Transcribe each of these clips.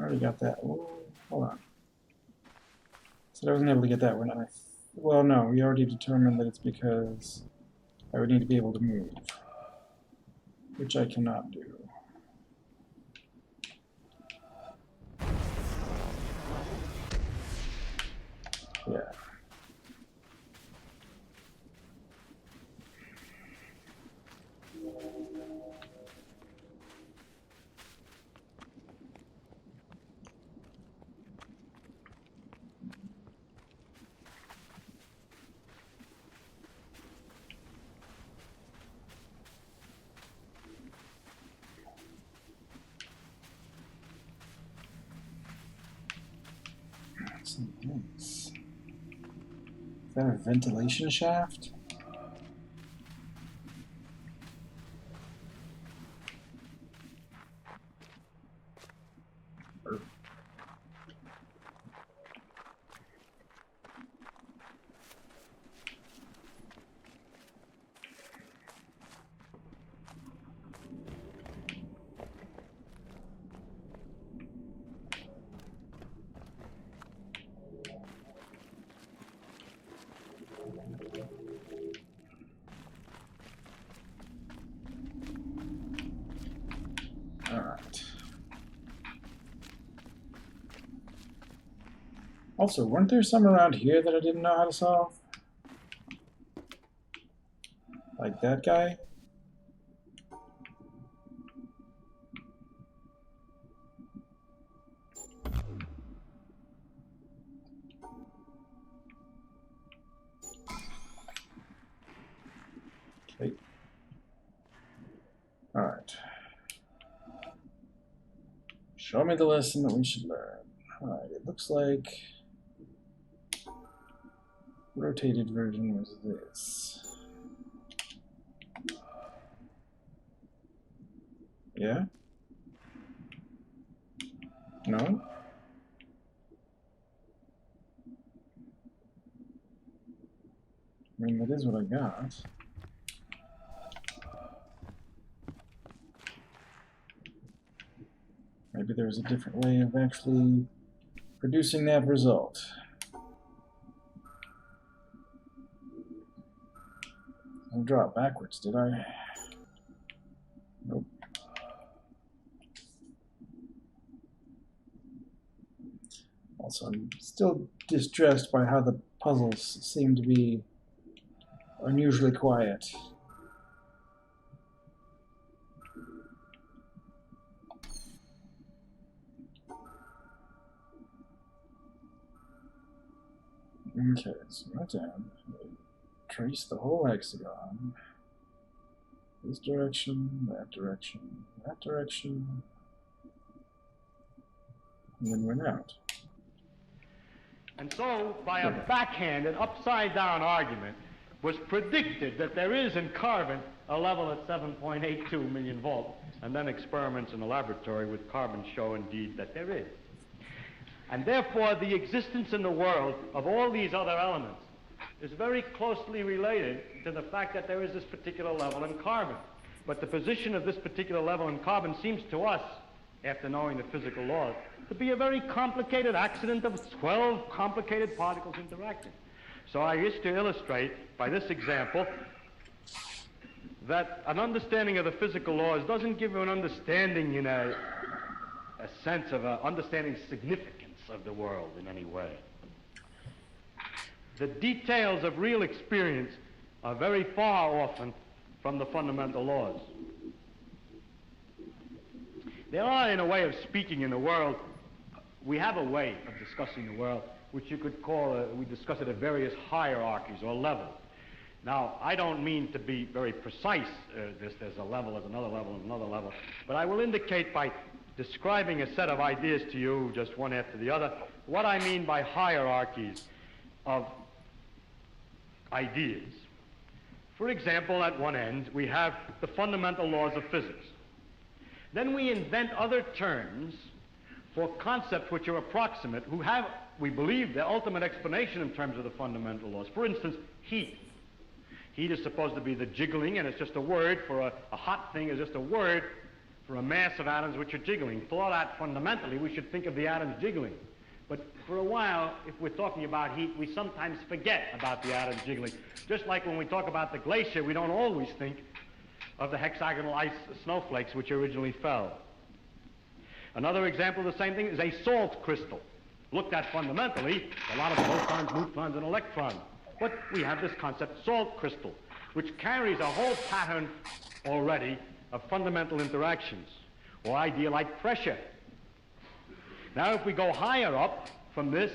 already got that. Whoa, hold on. So I wasn't able to get that one. Well, no, we already determined that it's because I would need to be able to move, which I cannot do. Yeah. Is that a ventilation shaft? Alright. Also, weren't there some around here that I didn't know how to solve? Like that guy? Okay. Alright. Show me the lesson that we should learn. Alright, it looks like rotated version was this. Yeah? No? I mean, that is what I got. Maybe there's a different way of actually producing that result. I draw it backwards, did I? Nope. Also, I'm still distressed by how the puzzles seem to be unusually quiet. Okay, so right down. Trace the whole hexagon. This direction, that direction, that direction. And then went out. And so, by a backhanded, upside-down argument, was predicted that there is in carbon a level at 7.82 million volts, and then experiments in the laboratory with carbon show indeed that there is. And therefore, the existence in the world of all these other elements is very closely related to the fact that there is this particular level in carbon. But the position of this particular level in carbon seems to us, after knowing the physical laws, to be a very complicated accident of 12 complicated particles interacting. So I wish to illustrate by this example that an understanding of the physical laws doesn't give you an understanding, you know, a sense of understanding significance of the world in any way. The details of real experience are very far often from the fundamental laws. There are, in a way of speaking in the world, we have a way of discussing the world which you could call, we discuss it at various hierarchies or levels. Now, I don't mean to be very precise, there's a level, there's another level, and another level, but I will indicate by describing a set of ideas to you, just one after the other, what I mean by hierarchies of ideas. For example, at one end, we have the fundamental laws of physics. Then we invent other terms for concepts which are approximate, who have, we believe, the ultimate explanation in terms of the fundamental laws. For instance, heat. Heat is supposed to be the jiggling, and it's just a word for a hot thing is just a word for a mass of atoms which are jiggling. For that, fundamentally, we should think of the atoms jiggling. But for a while, if we're talking about heat, we sometimes forget about the atoms jiggling. Just like when we talk about the glacier, we don't always think of the hexagonal ice snowflakes which originally fell. Another example of the same thing is a salt crystal. Looked at fundamentally, a lot of protons, neutrons, and electrons. But we have this concept, salt crystal, which carries a whole pattern already of fundamental interactions, or idea like pressure. Now, if we go higher up from this,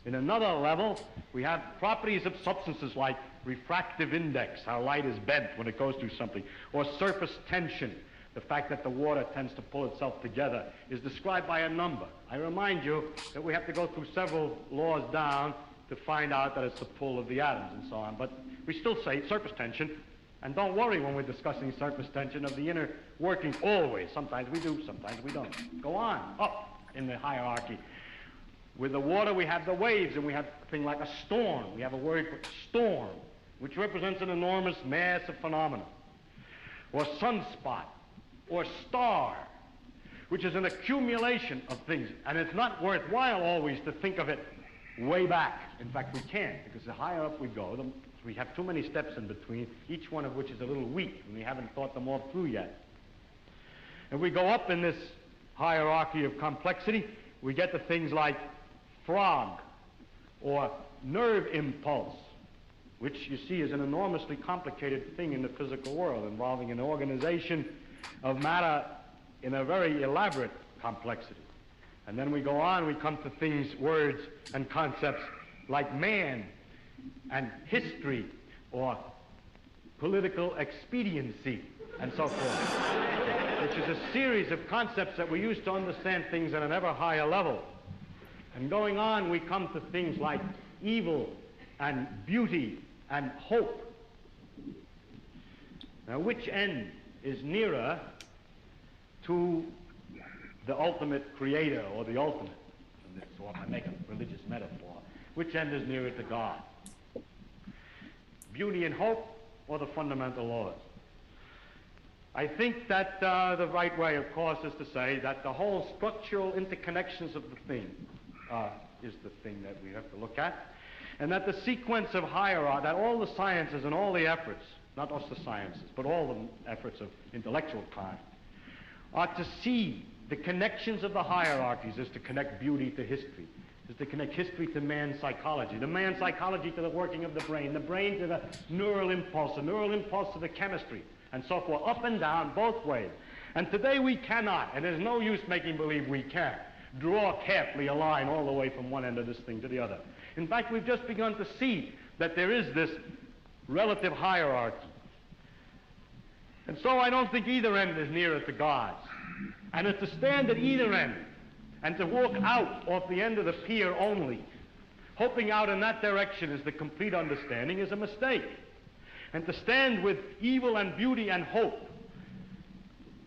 in another level, we have properties of substances like refractive index, how light is bent when it goes through something, or surface tension, the fact that the water tends to pull itself together, is described by a number. I remind you that we have to go through several laws down to find out that it's the pull of the atoms and so on, but we still say surface tension, and don't worry when we're discussing surface tension of the inner working always. Sometimes we do, sometimes we don't. Go on, up in the hierarchy. With the water, we have the waves, and we have a thing like a storm. We have a word for storm, which represents an enormous mass of phenomena. Or sunspot, or star, which is an accumulation of things. And it's not worthwhile always to think of it way back. In fact, we can't, because the higher up we go, we have too many steps in between, each one of which is a little weak, and we haven't thought them all through yet. If we go up in this hierarchy of complexity, we get to things like frog, or nerve impulse, which you see is an enormously complicated thing in the physical world, involving an organization of matter in a very elaborate complexity. And then we go on, we come to things, words, and concepts like man, and history, or political expediency, and so forth, which is a series of concepts that we use to understand things at an ever higher level. And going on, we come to things like evil, and beauty, and hope. Now, which end is nearer to the ultimate creator, or the ultimate? And so if I make a religious metaphor, which end is nearer to God? Beauty and hope, or the fundamental laws? I think that the right way, of course, is to say that the whole structural interconnections of the thing is the thing that we have to look at, and that the sequence of hierarchy, that all the sciences and all the efforts, not just the sciences, but all the efforts of intellectual kind, are to see the connections of the hierarchies is to connect beauty to history, is to connect history to man's psychology, the man's psychology to the working of the brain to the neural impulse to the chemistry, and so forth, up and down, both ways. And today we cannot, and there's no use making believe we can, draw carefully a line all the way from one end of this thing to the other. In fact, we've just begun to see that there is this relative hierarchy. And so I don't think either end is nearer to God's. And it's to stand at either end and to walk out off the end of the pier only, hoping out in that direction is the complete understanding, is a mistake. And to stand with evil and beauty and hope,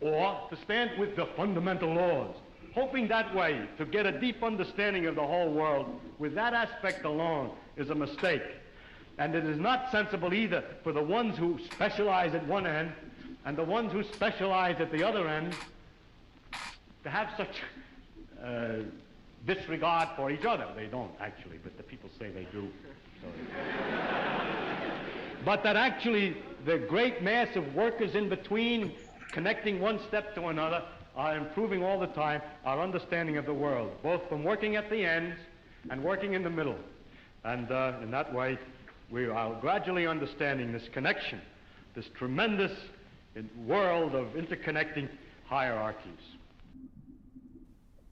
or to stand with the fundamental laws, hoping that way to get a deep understanding of the whole world with that aspect alone, is a mistake. And it is not sensible either for the ones who specialize at one end and the ones who specialize at the other end to have such disregard for each other. They don't actually, but the people say they do. So. But that actually the great mass of workers in between, connecting one step to another, are improving all the time our understanding of the world, both from working at the ends and working in the middle. And in that way, we are gradually understanding this connection, this tremendous world of interconnecting hierarchies.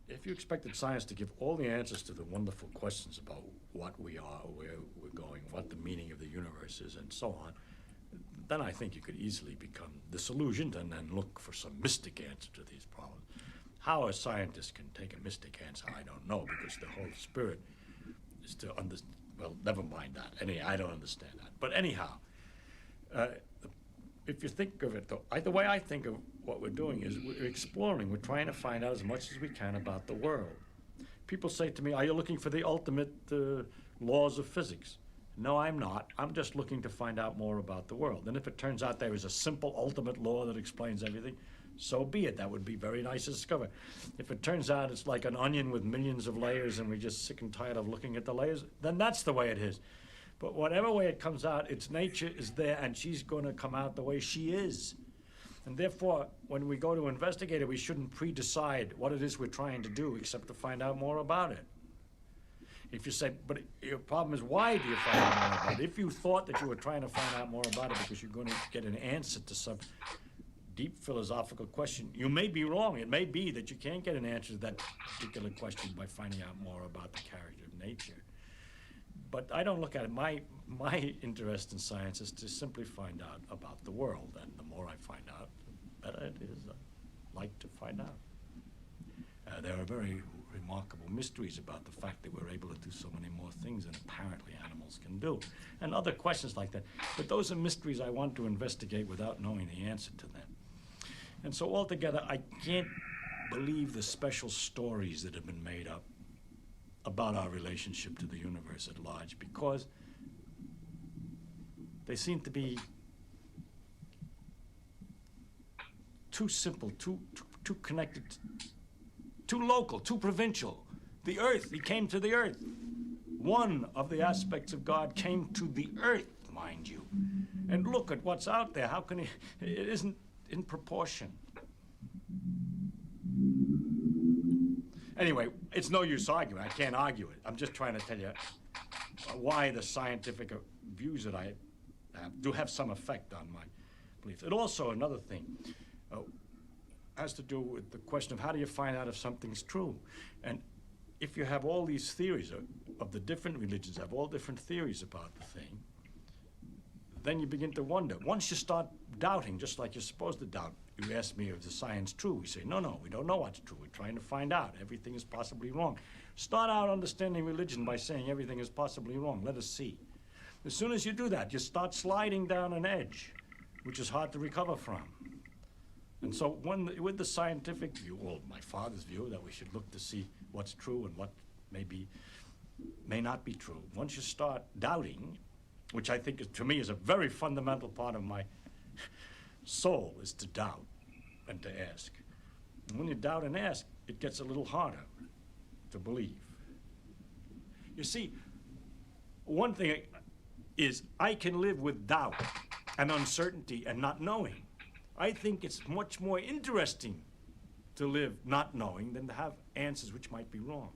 If you expected science to give all the answers to the wonderful questions about what we are, where we're going, what the meaning of the universe is, and so on, then I think you could easily become disillusioned and then look for some mystic answer to these problems. How a scientist can take a mystic answer, I don't know, because the whole spirit is to understand. Well, never mind that. I don't understand that. But anyhow, if you think of it, though, the way I think of what we're doing is we're exploring. We're trying to find out as much as we can about the world. People say to me, are you looking for the ultimate laws of physics? No, I'm not. I'm just looking to find out more about the world. And if it turns out there is a simple ultimate law that explains everything, so be it. That would be very nice to discover. If it turns out it's like an onion with millions of layers and we're just sick and tired of looking at the layers, then that's the way it is. But whatever way it comes out, its nature is there, and she's going to come out the way she is. And therefore, when we go to investigate it, we shouldn't pre-decide what it is we're trying to do, except to find out more about it. If you say, but your problem is, why do you find out more about it? If you thought that you were trying to find out more about it because you're going to get an answer to some deep philosophical question, you may be wrong. It may be that you can't get an answer to that particular question by finding out more about the character of nature. But I don't look at it. My interest in science is to simply find out about the world. And the more I find out, the better it is. I like to find out. There are very remarkable mysteries about the fact that we're able to do so many more things than apparently animals can do, and other questions like that. But those are mysteries I want to investigate without knowing the answer to them. And so altogether, I can't believe the special stories that have been made up about our relationship to the universe at large, because they seem to be too simple, too connected, too local, too provincial. The earth, he came to the earth. One of the aspects of God came to the earth, mind you. And look at what's out there. How can he, it isn't in proportion. Anyway, it's no use arguing. I can't argue it. I'm just trying to tell you why the scientific views that I have do have some effect on my beliefs. And also another thing has to do with the question of how do you find out if something's true? And if you have all these theories of the different religions, have all different theories about the thing, then you begin to wonder. Once you start doubting, just like you're supposed to doubt, you ask me, is the science true? We say, no, we don't know what's true. We're trying to find out. Everything is possibly wrong. Start out understanding religion by saying everything is possibly wrong. Let us see. As soon as you do that, you start sliding down an edge, which is hard to recover from. And so with the scientific view, or my father's view, that we should look to see what's true and what may not be true, once you start doubting, which I think to me is a very fundamental part of my soul, is to doubt and to ask. And when you doubt and ask, it gets a little harder to believe. You see, one thing is I can live with doubt and uncertainty and not knowing. I think it's much more interesting to live not knowing than to have answers which might be wrong.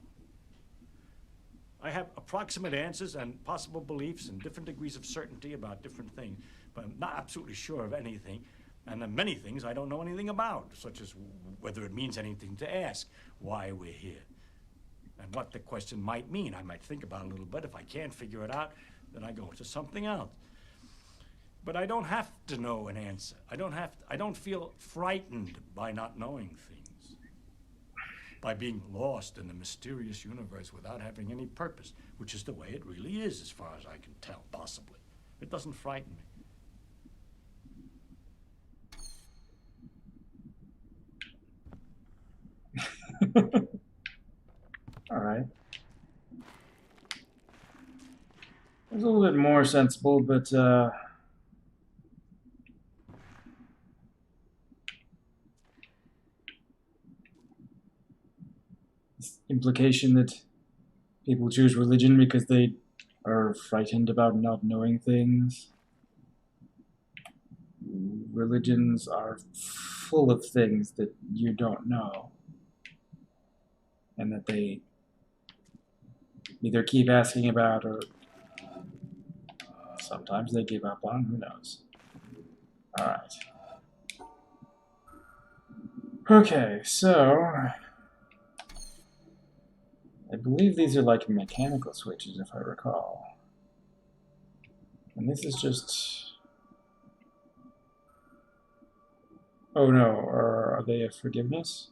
I have approximate answers and possible beliefs and different degrees of certainty about different things, but I'm not absolutely sure of anything. And then many things I don't know anything about, such as whether it means anything to ask, why we're here, and what the question might mean. I might think about it a little bit. If I can't figure it out, then I go to something else. But I don't have to know an answer. I don't feel frightened by not knowing things, by being lost in the mysterious universe without having any purpose, which is the way it really is, as far as I can tell, possibly. It doesn't frighten me. All right. It's a little bit more sensible, but this implication that people choose religion because they are frightened about not knowing things. Religions are full of things that you don't know, and that they either keep asking about or sometimes they give up on. Who knows? All right. Okay, so I believe these are like mechanical switches, if I recall. And this is just... Oh no, or are they a forgiveness?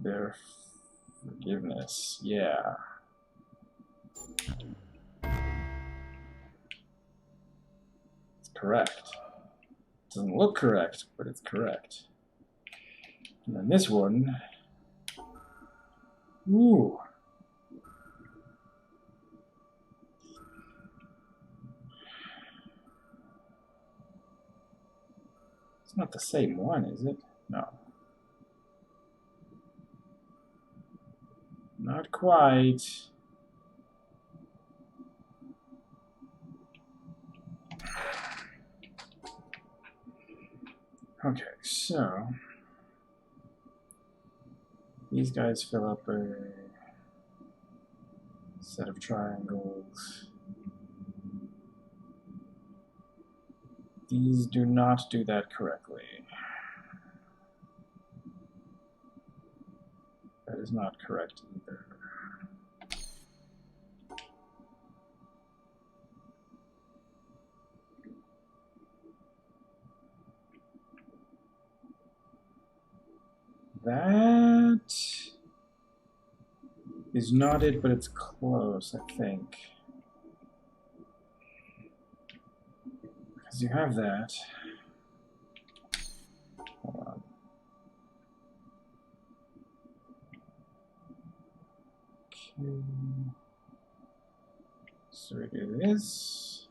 They're forgiveness, yeah. It's correct. It doesn't look correct, but it's correct. And then this one... Ooh. It's not the same one, is it? No. Not quite. Okay, so these guys fill up a set of triangles. These do not do that correctly. That is not correct either. That is not it, but it's close, I think. Because you have that. Hold on. Okay. So we do this.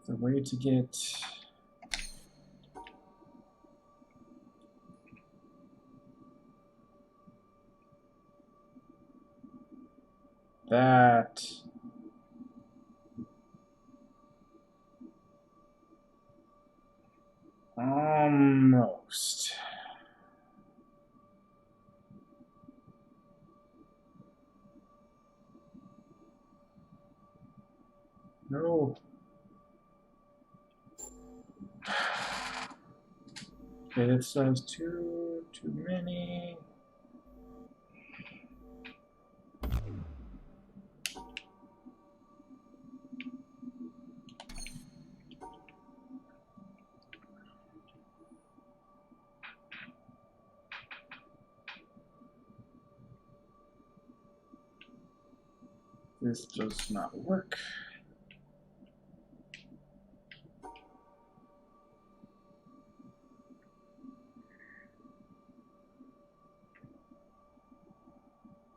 The way to get that almost. No. Okay, that size too many. This does not work.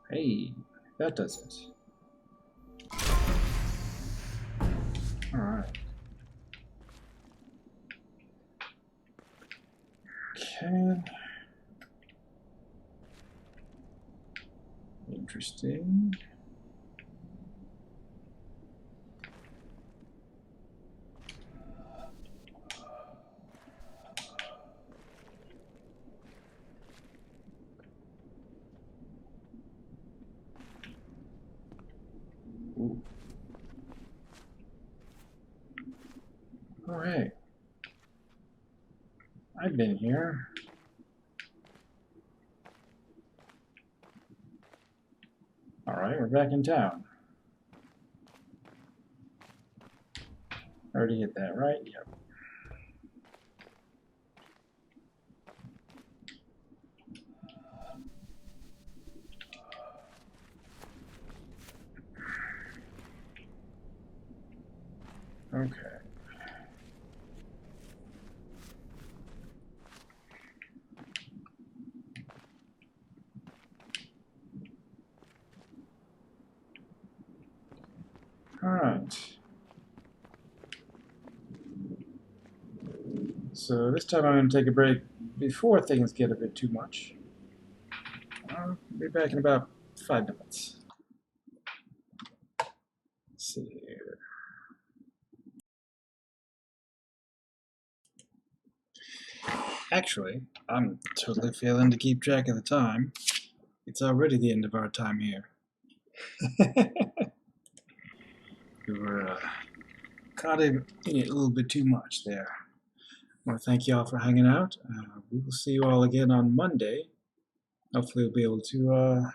Hey, that does it. Alright. Okay. Interesting. Ooh. Alright. I've been here. Alright, we're back in town. Already hit that, right? Yep. Okay. Alright. So this time I'm going to take a break before things get a bit too much. I'll be back in about 5 minutes. Let's see here. Actually, I'm totally failing to keep track of the time. It's already the end of our time here. We were caught in it a little bit too much there. I want to thank you all for hanging out. We will see you all again on Monday. Hopefully we'll be able to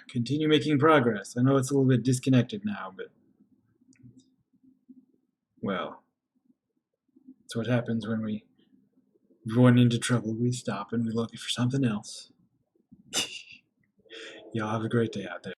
continue making progress. I know it's a little bit disconnected now, but well, it's what happens when we run into trouble. We stop and we look for something else. Y'all have a great day out there.